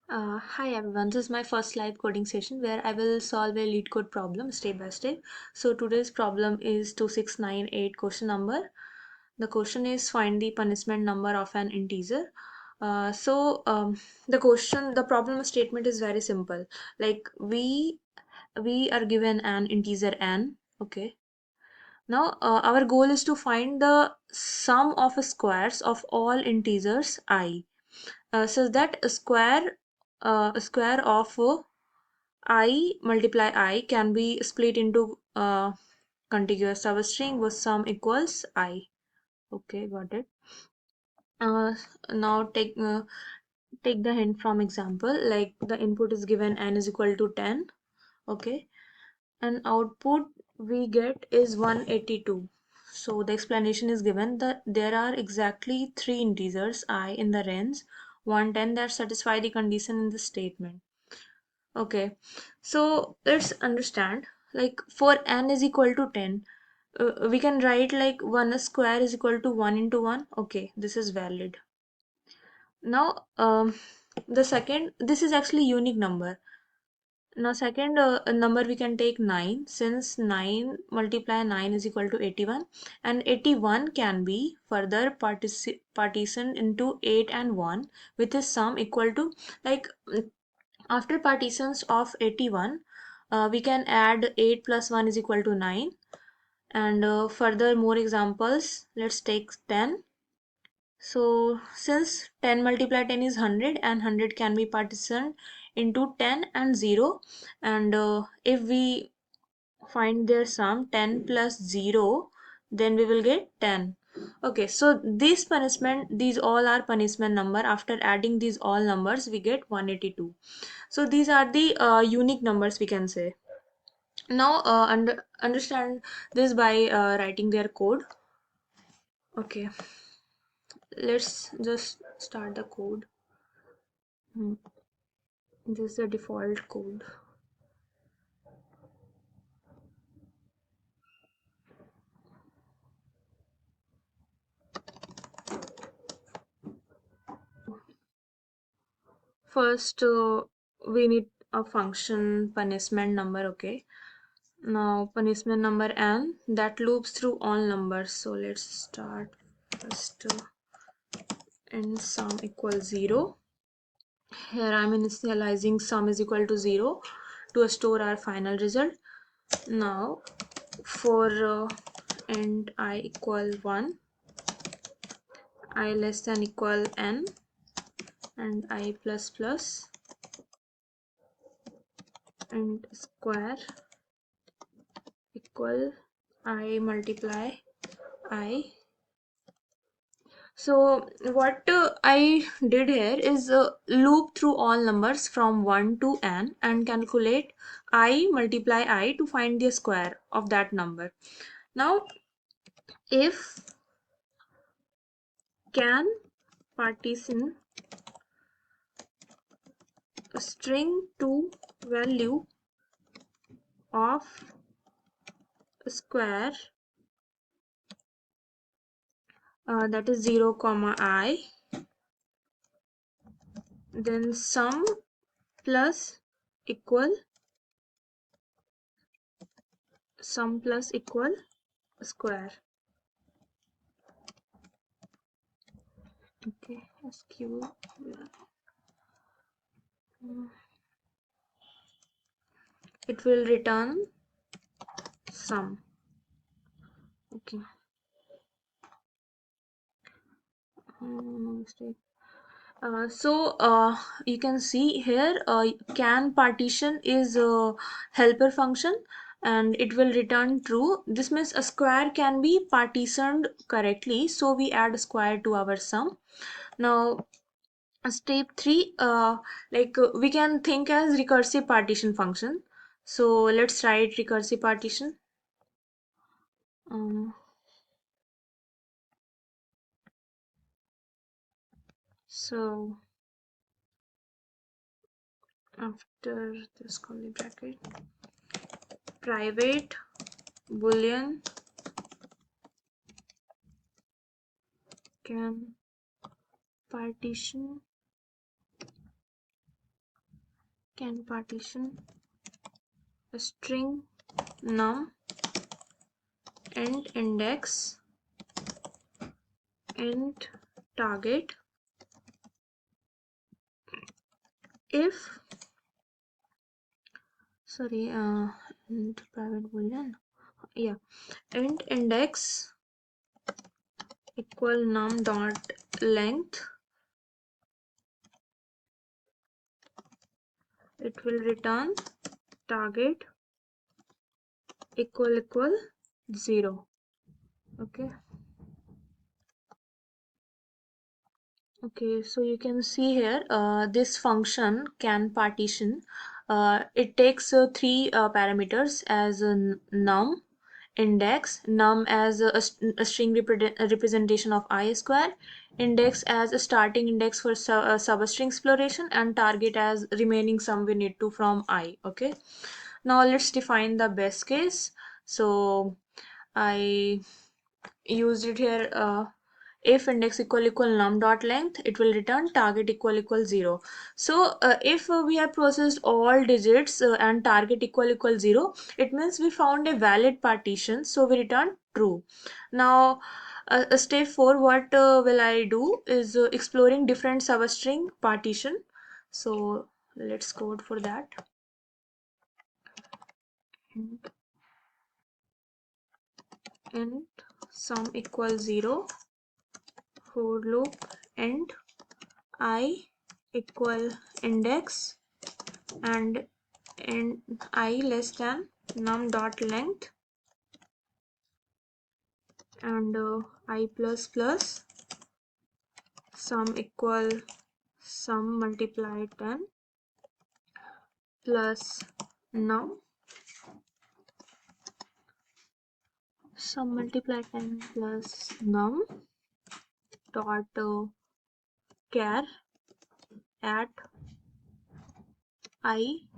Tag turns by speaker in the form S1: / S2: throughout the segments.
S1: Hi everyone, this is my first live coding session where I will solve a LeetCode problem step by step. So today's problem is 2698 question number. The question is find the punishment number of an integer. The problem statement is very simple. Like we are given an integer n. Okay. Now our goal is to find the sum of squares of all integers I. So that a square of I multiply I can be split into contiguous substring with sum equals I. Okay, got it. Uh, Now take the hint from example. Like the input is given n is equal to 10. Okay, and output we get is 182. So the explanation is given that there are exactly three integers I in the range 110 that satisfy the condition in the statement. Okay, so let's understand, like for n is equal to 10, we can write like 1 square is equal to 1 into 1. Okay, this is valid. Now, the second, this is actually unique number. Now, second number we can take 9, since 9 multiply 9 is equal to 81, and 81 can be further partitioned into 8 and 1 with a sum equal to, like, after partitions of 81, we can add 8 plus 1 is equal to 9. And further more examples, let's take 10. So since 10 multiplied 10 is 100 and 100 can be partitioned into 10 and 0, and if we find their sum 10 plus 0, then we will get 10. Okay, so these all are punishment number. After adding these all numbers we get 182. So these are the unique numbers we can say. Now understand this by writing their code. Okay, let's just start the code. Hmm, this is the default code. First we need a function punishment number. Okay, now punishment number n that loops through all numbers. So let's start first and sum equals 0. Here I'm initializing sum is equal to 0 to store our final result. Now for int I equal 1, I less than equal n, and I plus plus, and square equal I multiply I. So what I did here is loop through all numbers from 1 to n and calculate I multiply I to find the square of that number. Now if can partition a string to value of a square, that is 0 comma I, then sum plus equal square. Okay, SQ. It will return sum. Okay. No mistake. You can see here can partition is a helper function and it will return true. This means a square can be partitioned correctly, so we add a square to our sum. Now step 3, we can think as recursive partition function. So let's write recursive partition. um, so after this curly bracket, private boolean can partition can partition a string num int index int target if int private boolean, yeah, int index equal num dot length, it will return target equal 0. Okay. Okay, so you can see here this function can partition. It takes three parameters as num, index, num as a string representation of I square, index as a starting index for substring exploration, and target as remaining sum we need to from I. Okay, now let's define the best case. So I used it here. If index equal num dot length, it will return target equal 0. So if we have processed all digits and target equal 0, it means we found a valid partition, so we return true. Now step 4, what will I do is exploring different substring partition. So let's code for that. Int sum equals 0, for loop end I equal index and I less than num dot length and I plus plus sum equal sum multiplied 10 plus num sum multiplied 10 plus num dot char at I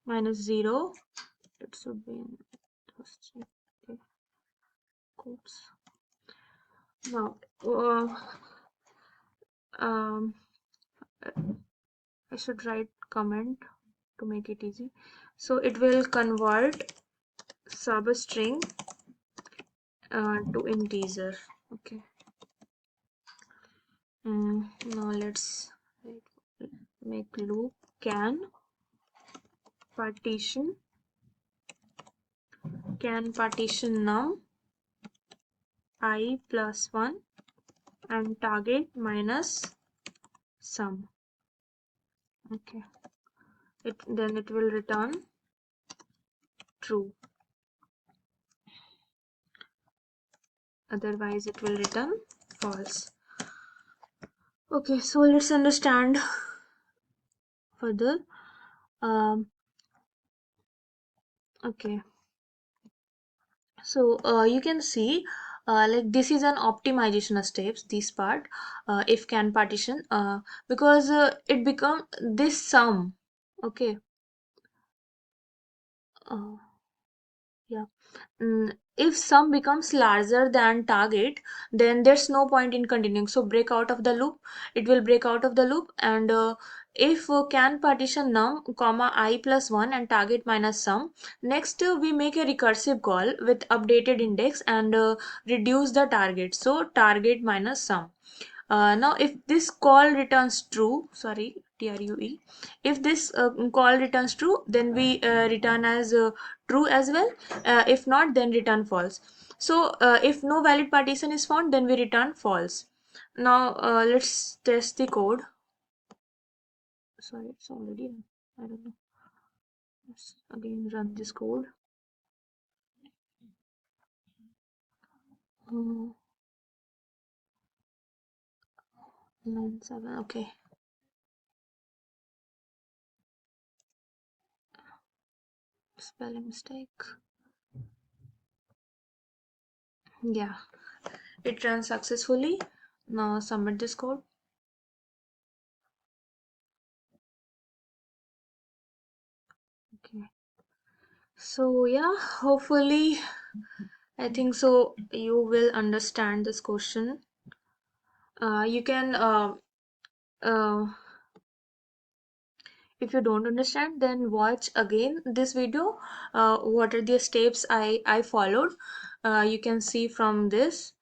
S1: minus 0. It should be in okay. Quotes. Now I should write comment to make it easy. So it will convert substring to integer. Okay. Now let's make loop can partition num I plus 1 and target minus sum. Okay, then it will return true, otherwise it will return false. Okay, so let's understand further. Okay, so you can see like this is an optimization steps, this part, if can partition, because it become this sum. Okay, uh, yeah. If sum becomes larger than target, then there's no point in continuing, so break out of the loop. It will break out of the loop, and if can partition num comma I plus 1 and target minus sum, next we make a recursive call with updated index and reduce the target, so target minus sum. Now if this call returns true, sorry, true, if this call returns true, then we return as true as well. If not, then return false. So if no valid partition is found, then we return false. Now let's test the code. Sorry, it's already, I don't know. Let's again run this code. 97, okay. Spelling mistake. Yeah, it ran successfully. Now submit this code. Okay, so yeah, hopefully I think so you will understand this question. You can If you don't understand, then watch again this video. What are the steps I followed? You can see from this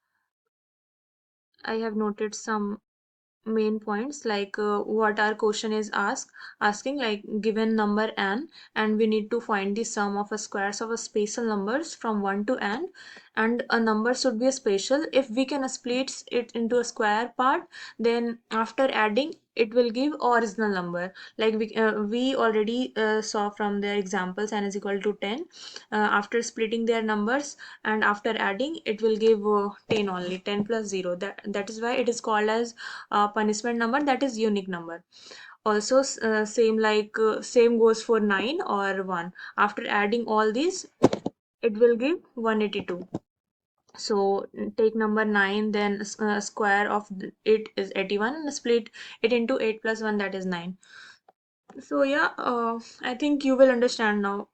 S1: I have noted some main points, like what our question is asking, like given number n and we need to find the sum of a squares of a spatial numbers from 1 to n, and a number should be a spatial. If we can split it into a square part, then after adding it will give original number. Like we already saw from their examples n is equal to 10. After splitting their numbers and after adding, it will give 10 only, 10 plus 0. That is why it is called as punishment number, that is unique number. Also same goes for 9 or 1. After adding all these, it will give 182. So take number 9, then square of it is 81, and split it into 8 plus 1, that is 9. So yeah, I think you will understand now